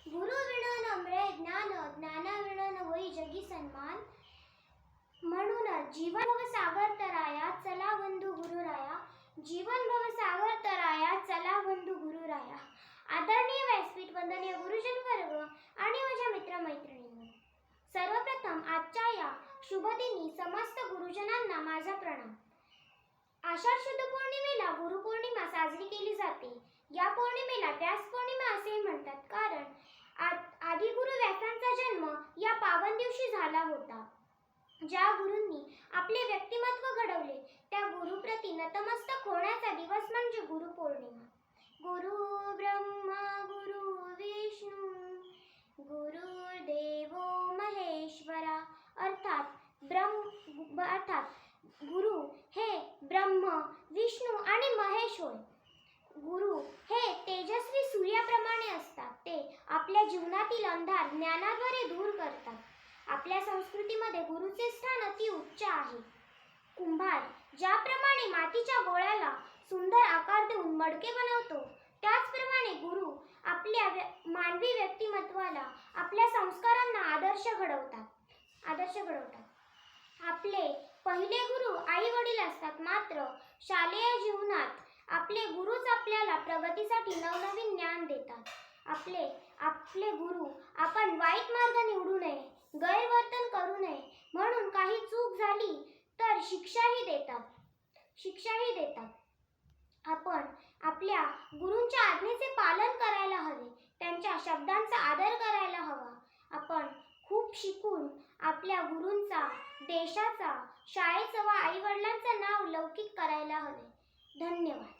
गुरु विण नम्रे ज्ञान, ज्ञानाविण होई जगी सन्मान. म्हणून जीवन भव सागर तराया, चला बंधू गुरुराया. जीवन भव सागर तराया, चला बंधू गुरुराया. आदरणीय व्यासपीठ, वंदनीय गुरुजन वर्ग आणि माझ्या मित्रमैत्रिणींनो, सर्वप्रथम आजच्या या शुभदिनी समस्त गुरुजनांना माझा प्रणाम. आषाढ शुद्ध पौर्णिमेला गुरुपौर्णिमा साजरी केली जाते. या पौर्णिमेला व्यास पौर्णिमा असेही म्हणतात, कारण आदिगुरु व्यासांचा जन्म या पावन दिवशी झाला होता. ज्या गुरूंनी आपले व्यक्तिमत्व घडवले त्या गुरुप्रती नतमस्तक होण्याचा दिवस म्हणजे गुरुपौर्णिमा. गुरु ब्रह्मा गुरु विष्णू गुरुर्देवो महेश्वरा. अर्थात गुरु हे ब्रह्म, विष्णू आणि महेश होय. गुरु हे तेजस्वी सूर्याप्रमाणे असतात. ते आपल्या जीवनातील अंधार ज्ञानाद्वारे दूर करतात. आपल्या संस्कृतीमध्ये गुरुचे स्थान अति उच्च आहे. कुंभार ज्याप्रमाणे मातीच्या गोळ्याला सुंदर आकार देऊन मडके बनवतो, त्याचप्रमाणे गुरु आपल्या मानवी व्यक्तिमत्वाला, आपल्या संस्कारांना आदर्श घडवतात. आपले पहिले गुरु आई वडील असतात. मात्र शालेय जीवनात आपले गुरुच आपल्याला प्रगतीसाठी नवनवीन ज्ञान देतात. आपले गुरु आपण वाईट मार्ग निवडू नये, गैरवर्तन करू नये, म्हणून काही चूक झाली तर शिक्षाही देतात. आपण आपल्या गुरूंच्या आज्ञेचे पालन करायला हवे, त्यांच्या शब्दांचा आदर करायला हवा. आपण खूप शिकून आपल्या गुरूंचा, देशाचा, शाळेचं व आई वडिलांचं नाव लौकिक करायला हवे. धन्यवाद.